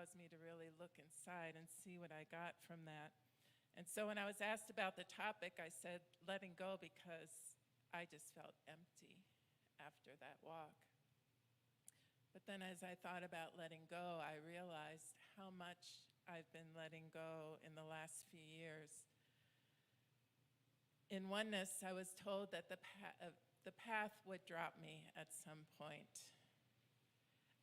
caused me to really look inside and see what I got from that. And so when I was asked about the topic, I said letting go because I just felt empty after that walk. But then as I thought about letting go, I realized how much I've been letting go in the last few years. In Oneness, I was told that the path would drop me at some point.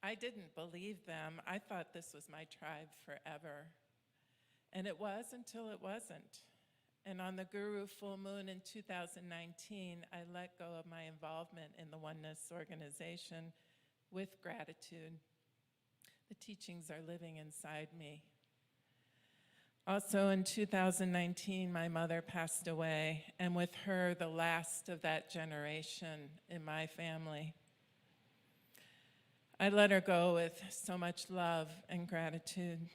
I didn't believe them. I thought this was my tribe forever. And it was until it wasn't. And on the Guru full moon in 2019, I let go of my involvement in the Oneness organization with gratitude. The teachings are living inside me. Also in 2019, my mother passed away, and with her, the last of that generation in my family. I let her go with so much love and gratitude.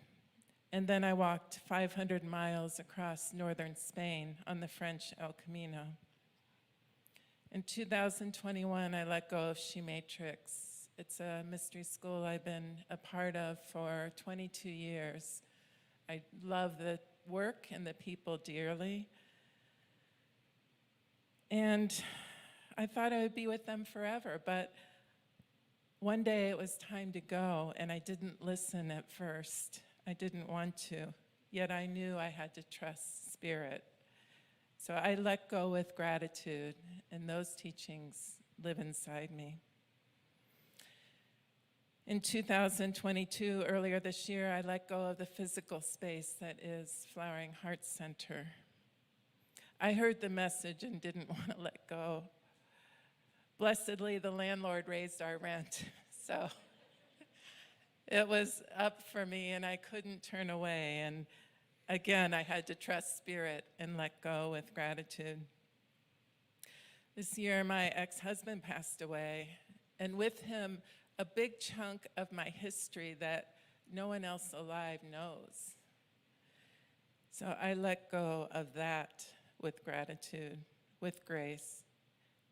And then I walked 500 miles across northern Spain on the French El Camino. In 2021, I let go of She Matrix. It's a mystery school I've been a part of for 22 years. I love the work and the people dearly. And I thought I would be with them forever, but one day it was time to go, and I didn't listen at first. I didn't want to, yet I knew I had to trust Spirit. So I let go with gratitude, and those teachings live inside me. In 2022, earlier this year, I let go of the physical space that is Flowering Heart Center. I heard the message and didn't want to let go. Blessedly, the landlord raised our rent, so it was up for me and I couldn't turn away. And again, I had to trust Spirit and let go with gratitude. This year, my ex-husband passed away, and with him, a big chunk of my history that no one else alive knows. So I let go of that with gratitude, with grace.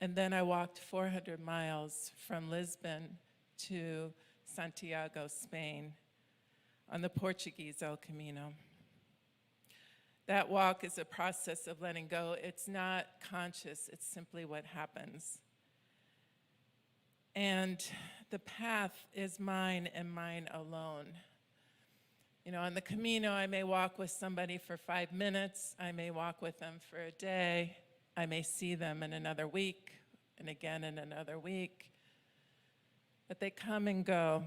And then I walked 400 miles from Lisbon to Santiago, Spain, on the Portuguese El Camino. That walk is a process of letting go. It's not conscious, it's simply what happens. And the path is mine and mine alone. You know, on the Camino, I may walk with somebody for 5 minutes, I may walk with them for a day, I may see them in another week, and again in another week. But they come and go,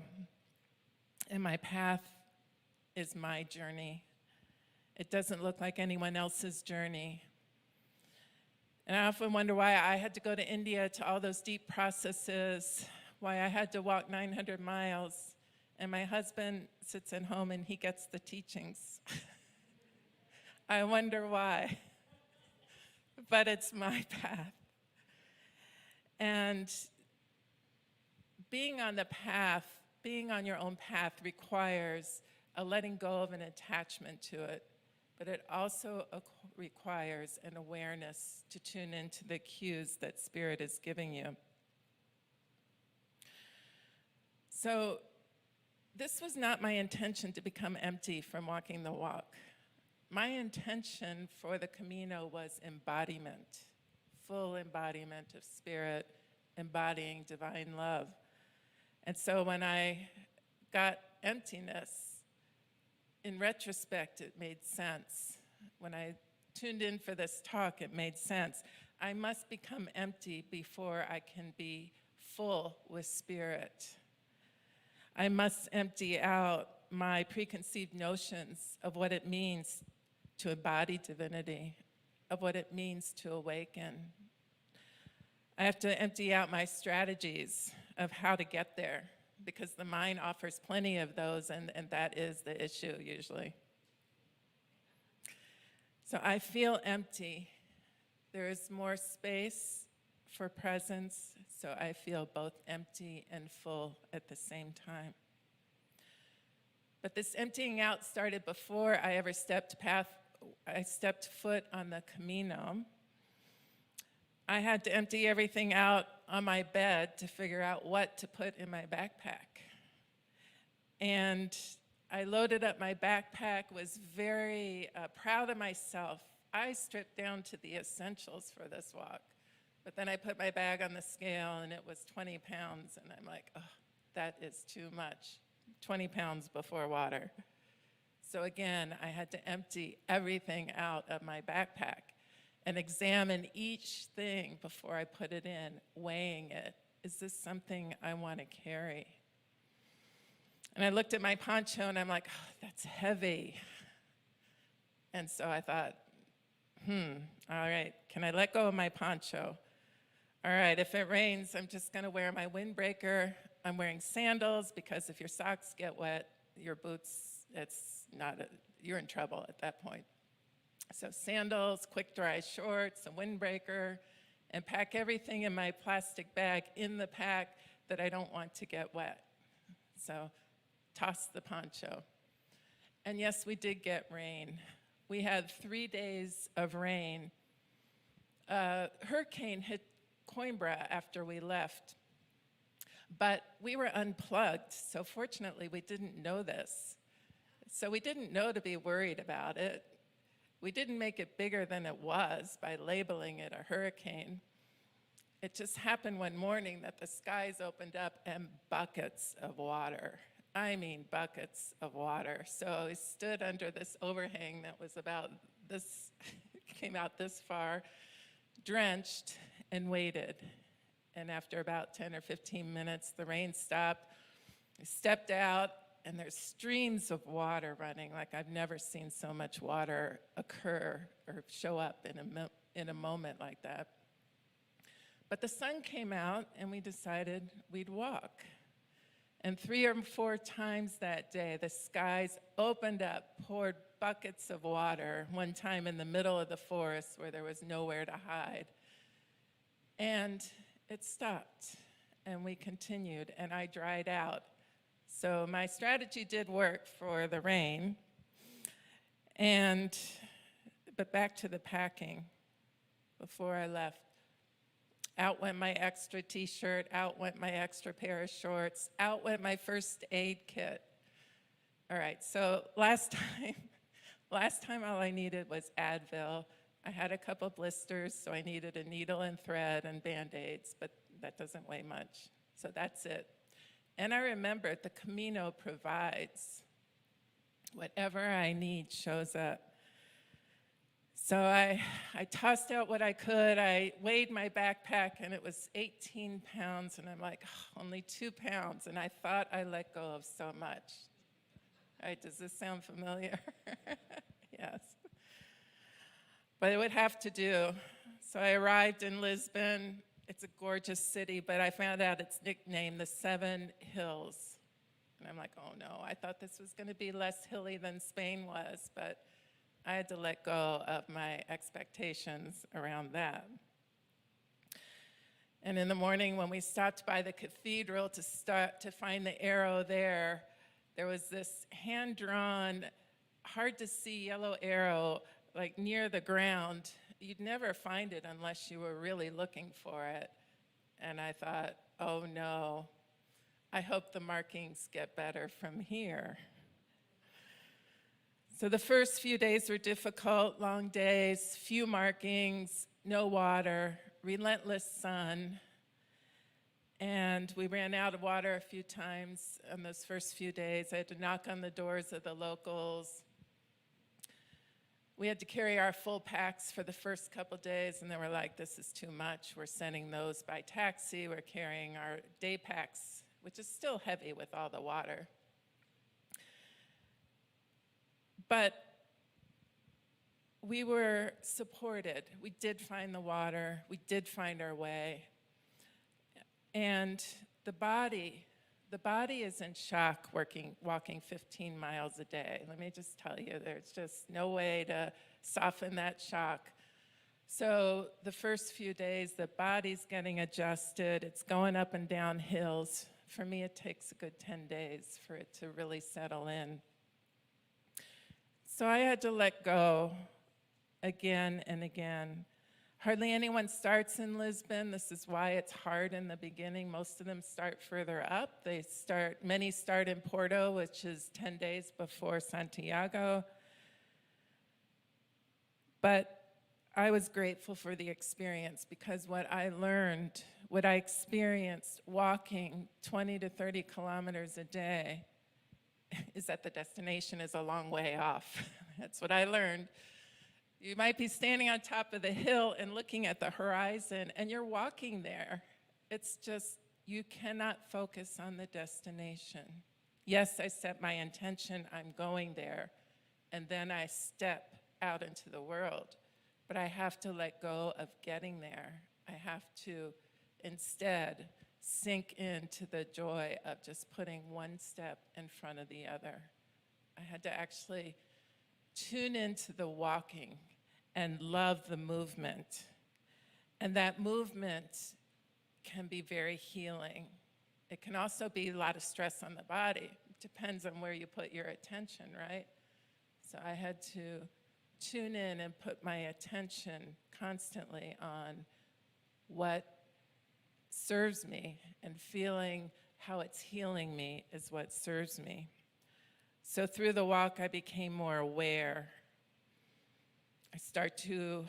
and my path is my journey. It doesn't look like anyone else's journey. And I often wonder why I had to go to India to all those deep processes, why I had to walk 900 miles, and my husband sits at home and he gets the teachings. I wonder why. But it's my path. And being on the path, being on your own path requires a letting go of an attachment to it, but it also requires an awareness to tune into the cues that Spirit is giving you. So this was not my intention to become empty from walking the walk. My intention for the Camino was embodiment, full embodiment of Spirit, embodying divine love. And so when I got emptiness, in retrospect, it made sense. When I tuned in for this talk, it made sense. I must become empty before I can be full with Spirit. I must empty out my preconceived notions of what it means to embody divinity, of what it means to awaken. I have to empty out my strategies of how to get there, because the mind offers plenty of those, and that is the issue usually. So I feel empty. There is more space for presence, so I feel both empty and full at the same time. But this emptying out started before I ever stepped foot on the Camino. I had to empty everything out on my bed to figure out what to put in my backpack. And I loaded up my backpack, was very proud of myself. I stripped down to the essentials for this walk. But then I put my bag on the scale and it was 20 pounds. And I'm like, oh, that is too much. 20 pounds before water. So again, I had to empty everything out of my backpack and examine each thing before I put it in, weighing it. Is this something I want to carry? And I looked at my poncho and I'm like, oh, that's heavy. And so I thought, all right, can I let go of my poncho? All right, if it rains, I'm just gonna wear my windbreaker. I'm wearing sandals because if your socks get wet, your boots, you're in trouble at that point. So sandals, quick dry shorts, a windbreaker, and pack everything in my plastic bag in the pack that I don't want to get wet. So toss the poncho. And yes, we did get rain. We had 3 days of rain. Hurricane hit Coimbra after we left, but we were unplugged, so fortunately we didn't know this. So we didn't know to be worried about it. We didn't make it bigger than it was by labeling it a hurricane. It just happened one morning that the skies opened up and buckets of water. I mean buckets of water. So we stood under this overhang that was about this, came out this far, drenched, and waited. And after about 10 or 15 minutes, the rain stopped. We stepped out, and there's streams of water running. Like I've never seen so much water occur or show up in a moment like that. But the sun came out, and we decided we'd walk. And 3 or 4 times that day, the skies opened up, poured buckets of water, one time in the middle of the forest where there was nowhere to hide. And it stopped, and we continued, and I dried out. So my strategy did work for the rain. But back to the packing. Before I left, out went my extra t-shirt, out went my extra pair of shorts, out went my first aid kit. All right, so last time all I needed was Advil. I had a couple blisters, so I needed a needle and thread and Band-Aids, but that doesn't weigh much, so that's it. And I remembered the Camino provides. Whatever I need shows up. So I tossed out what I could. I weighed my backpack, and it was 18 pounds, and I'm like, oh, only 2 pounds, and I thought I let go of so much. All right, does this sound familiar? Yes. But it would have to do. So I arrived in Lisbon. It's a gorgeous city, but I found out its nickname, the 7 Hills. And I'm like, oh no, I thought this was gonna be less hilly than Spain was, but I had to let go of my expectations around that. And in the morning when we stopped by the cathedral to find the arrow there was this hand-drawn, hard to see yellow arrow like near the ground. You'd never find it unless you were really looking for it. And I thought, oh no, I hope the markings get better from here. So the first few days were difficult, long days, few markings, no water, relentless sun. And we ran out of water a few times on those first few days. I had to knock on the doors of the locals. We had to carry our full packs for the first couple days, and they were like, this is too much. We're sending those by taxi. We're carrying our day packs, which is still heavy with all the water. But we were supported. We did find the water. We did find our way. And the body is in shock walking 15 miles a day. Let me just tell you, there's just no way to soften that shock. So the first few days, the body's getting adjusted. It's going up and down hills. For me, it takes a good 10 days for it to really settle in. So I had to let go again and again. Hardly anyone starts in Lisbon. This is why it's hard in the beginning. Most of them start further up. Many start in Porto, which is 10 days before Santiago. But I was grateful for the experience, because what I learned, what I experienced walking 20 to 30 kilometers a day, is that the destination is a long way off. That's what I learned. You might be standing on top of the hill and looking at the horizon, and you're walking there. It's just, you cannot focus on the destination. Yes, I set my intention, I'm going there, and then I step out into the world. But I have to let go of getting there. I have to instead sink into the joy of just putting one step in front of the other. I had to actually tune into the walking and love the movement. And that movement can be very healing. It can also be a lot of stress on the body. It depends on where you put your attention, right? So I had to tune in and put my attention constantly on what serves me, and feeling how it's healing me is what serves me. So through the walk, I became more aware. I start to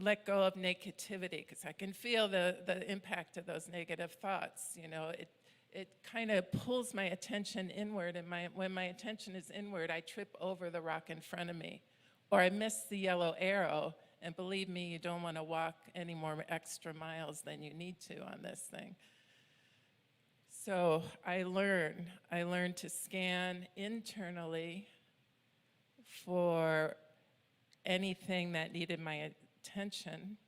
let go of negativity, because I can feel the impact of those negative thoughts. You know, it kind of pulls my attention inward, and when my attention is inward, I trip over the rock in front of me, or I miss the yellow arrow. And believe me, you don't want to walk any more extra miles than you need to on this thing. So I learned to scan internally for anything that needed my attention,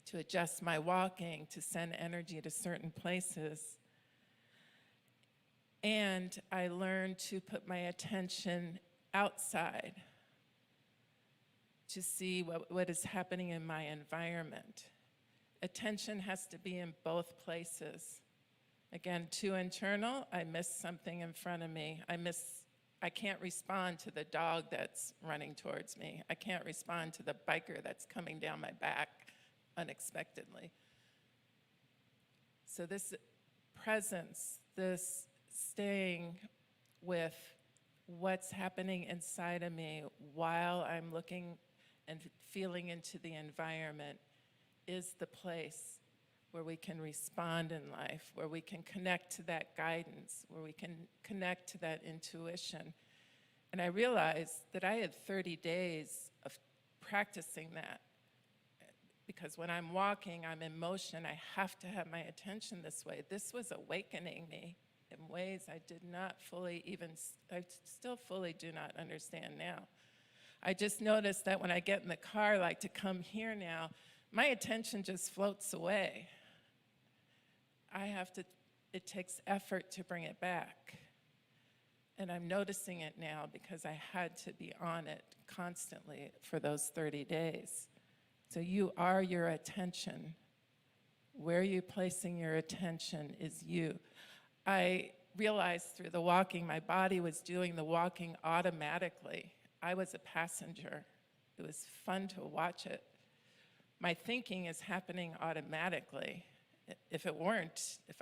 to adjust my walking, to send energy to certain places. And I learned to put my attention outside, to see what is happening in my environment. Attention has to be in both places. Again, too internal, I miss something in front of me. I can't respond to the dog that's running towards me. I can't respond to the biker that's coming down my back unexpectedly. So this presence, this staying with what's happening inside of me while I'm looking and feeling into the environment, is the place where we can respond in life, where we can connect to that guidance, where we can connect to that intuition. And I realized that I had 30 days of practicing that, because when I'm walking, I'm in motion, I have to have my attention this way. This was awakening me in ways I did not I still fully do not understand now. I just noticed that when I get in the car, like to come here now, my attention just floats away. It takes effort to bring it back. And I'm noticing it now because I had to be on it constantly for those 30 days. So you are your attention. Where you're placing your attention is you. I realized through the walking, my body was doing the walking automatically. I was a passenger. It was fun to watch it. My thinking is happening automatically. If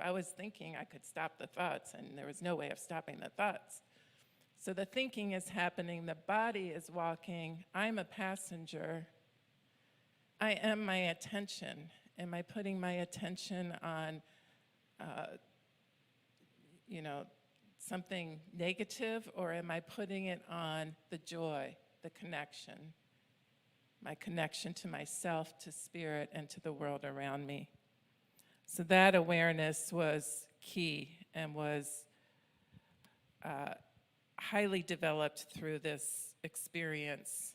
I was thinking, I could stop the thoughts, and there was no way of stopping the thoughts. So the thinking is happening, the body is walking, I'm a passenger. I am my attention. Am I putting my attention on something negative, or am I putting it on the joy, the connection, my connection to myself, to spirit, and to the world around me? So that awareness was key and was highly developed through this experience.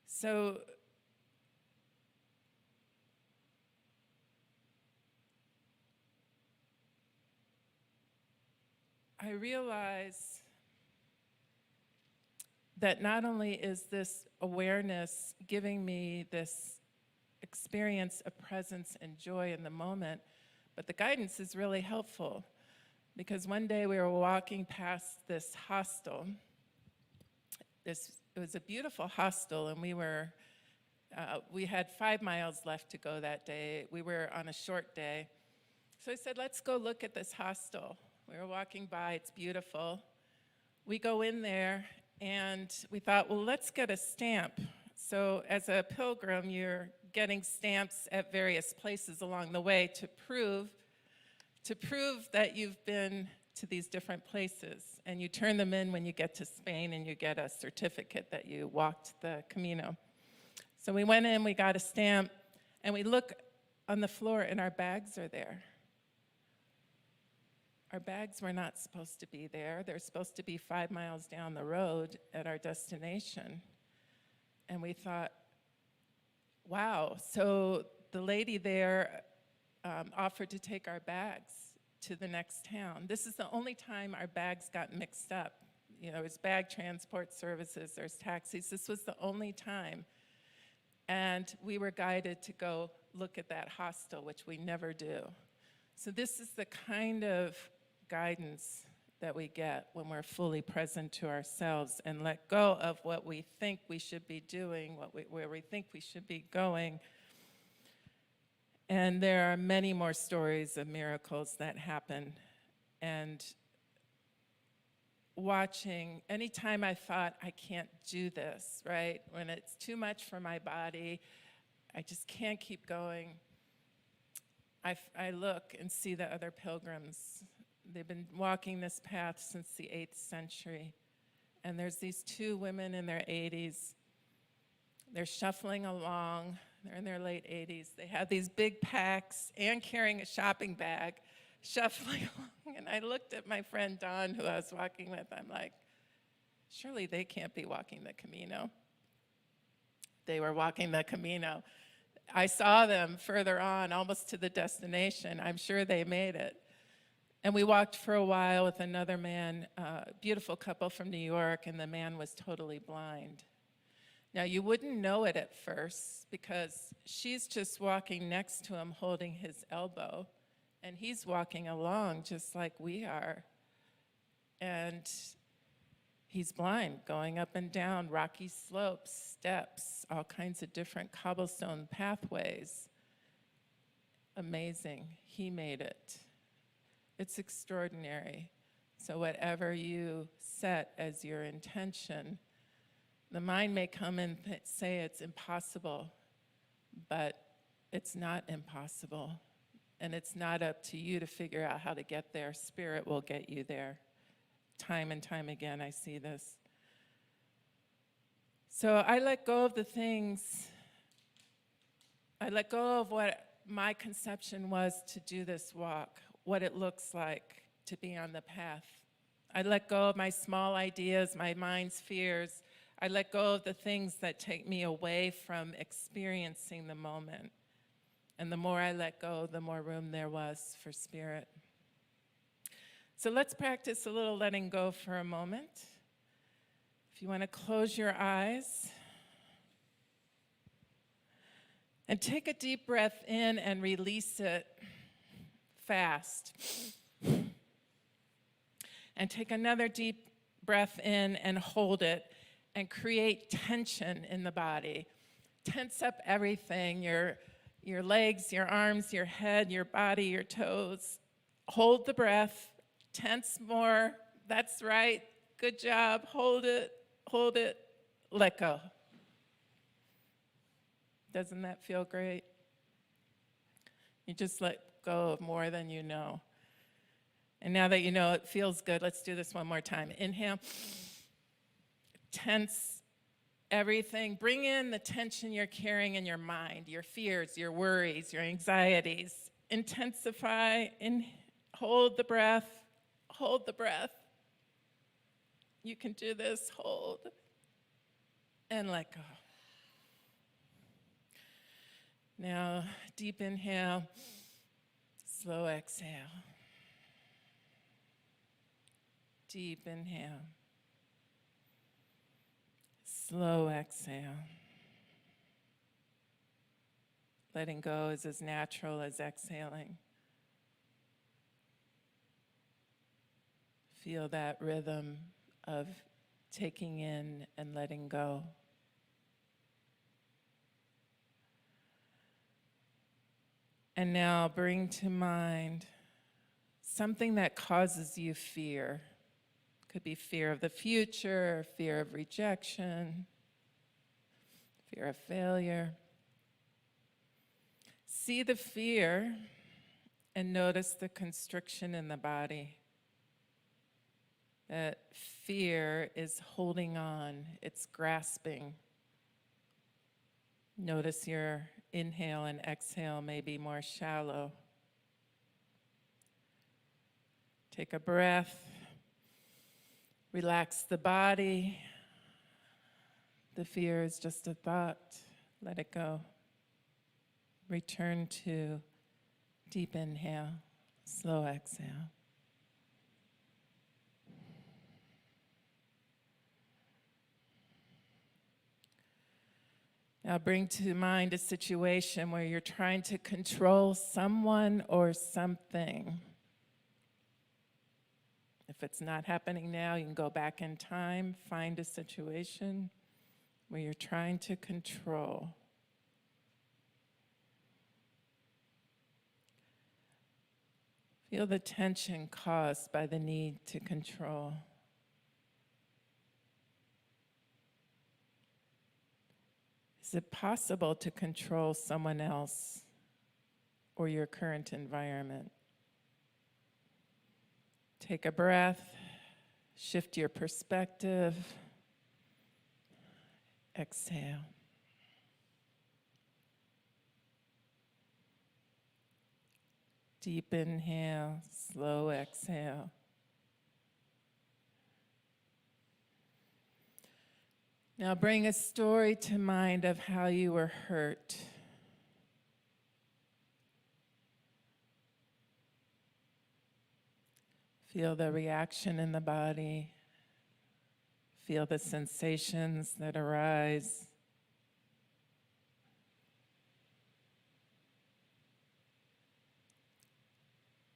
So I realize that not only is this awareness giving me this experience of presence and joy in the moment, but the guidance is really helpful, because one day we were walking past this hostel. It was a beautiful hostel, and we were We had 5 miles left to go that day. We were on a short day. So I said, let's go look at this hostel. We were walking by, it's beautiful. We go in there, and we thought, well, let's get a stamp. So as a pilgrim, you're getting stamps at various places along the way to prove that you've been to these different places. And you turn them in when you get to Spain, and you get a certificate that you walked the Camino. So we went in, we got a stamp, and we look on the floor, and our bags are there. Our bags were not supposed to be there. They're supposed to be 5 miles down the road at our destination. And we thought, wow. So the lady there offered to take our bags to the next town. This is the only time our bags got mixed up. You know, there's bag transport services, there's taxis. This was the only time. And we were guided to go look at that hostel, which we never do. So this is the kind of guidance that we get when we're fully present to ourselves and let go of what we think we should be doing, where we think we should be going. And there are many more stories of miracles that happen. And watching, anytime I thought, I can't do this, right? When it's too much for my body, I just can't keep going. I look and see the other pilgrims. They've been walking this path since the 8th century. And there's these 2 women in their 80s. They're shuffling along. They're in their late 80s. They have these big packs and carrying a shopping bag, shuffling along. And I looked at my friend Dawn, who I was walking with. I'm like, surely they can't be walking the Camino. They were walking the Camino. I saw them further on, almost to the destination. I'm sure they made it. And we walked for a while with another man, a beautiful couple from New York, and the man was totally blind. Now, you wouldn't know it at first because she's just walking next to him holding his elbow, and he's walking along just like we are. And he's blind, going up and down rocky slopes, steps, all kinds of different cobblestone pathways. Amazing. He made it. It's extraordinary. So whatever you set as your intention, the mind may come and say it's impossible, but it's not impossible. And it's not up to you to figure out how to get there. Spirit will get you there. Time and time again, I see this. So I let go of the things. I let go of what my conception was to do this walk, what it looks like to be on the path. I let go of my small ideas, my mind's fears. I let go of the things that take me away from experiencing the moment. And the more I let go, the more room there was for spirit. So let's practice a little letting go for a moment. If you want to close your eyes and take a deep breath in and release it fast. And take another deep breath in and hold it and create tension in the body. Tense up everything, your legs, your arms, your head, your body, your toes. Hold the breath. Tense more. That's right. Good job. Hold it. Hold it. Let go. Doesn't that feel great? You just let go of more than you know. And now that you know it feels good, let's do this one more time. Inhale. Tense everything. Bring in the tension you're carrying in your mind, your fears, your worries, your anxieties. Intensify. Hold the breath. Hold the breath. You can do this. Hold. And let go. Now, deep inhale. Slow exhale. Deep inhale. Slow exhale. Letting go is as natural as exhaling. Feel that rhythm of taking in and letting go. And now bring to mind something that causes you fear. Could be fear of the future, fear of rejection, fear of failure. See the fear and notice the constriction in the body. That fear is holding on, it's grasping. Notice your inhale and exhale may be more shallow. Take a breath, relax the body. The fear is just a thought, let it go. Return to deep inhale, slow exhale. Now bring to mind a situation where you're trying to control someone or something. If it's not happening now, you can go back in time, find a situation where you're trying to control. Feel the tension caused by the need to control. Is it possible to control someone else or your current environment? Take a breath, shift your perspective, exhale. Deep inhale, slow exhale. Now bring a story to mind of how you were hurt. Feel the reaction in the body. Feel the sensations that arise.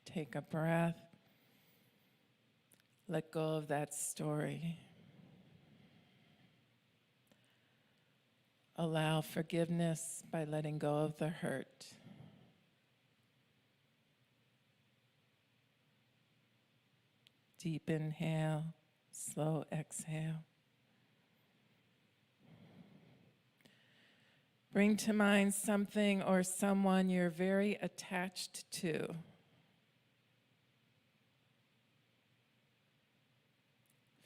Take a breath. Let go of that story. Allow forgiveness by letting go of the hurt. Deep inhale, slow exhale. Bring to mind something or someone you're very attached to.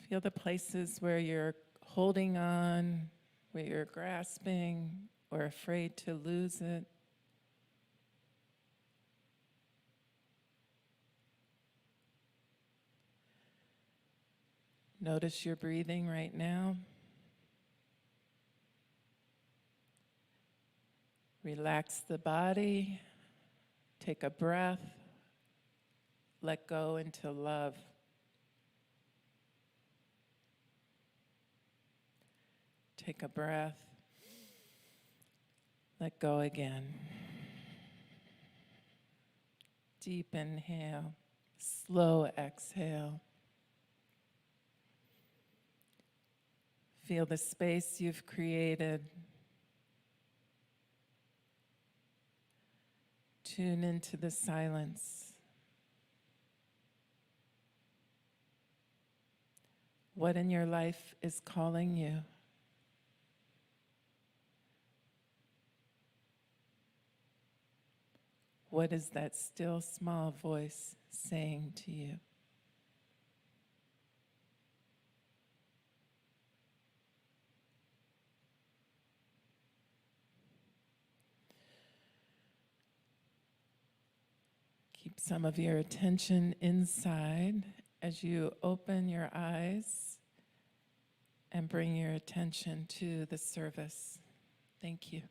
Feel the places where you're holding on, where you're grasping or afraid to lose it. Notice your breathing right now. Relax the body. Take a breath. Let go into love. Take a breath. Let go again. Deep inhale. Slow exhale. Feel the space you've created. Tune into the silence. What in your life is calling you? What is that still small voice saying to you? Keep some of your attention inside as you open your eyes and bring your attention to the service. Thank you.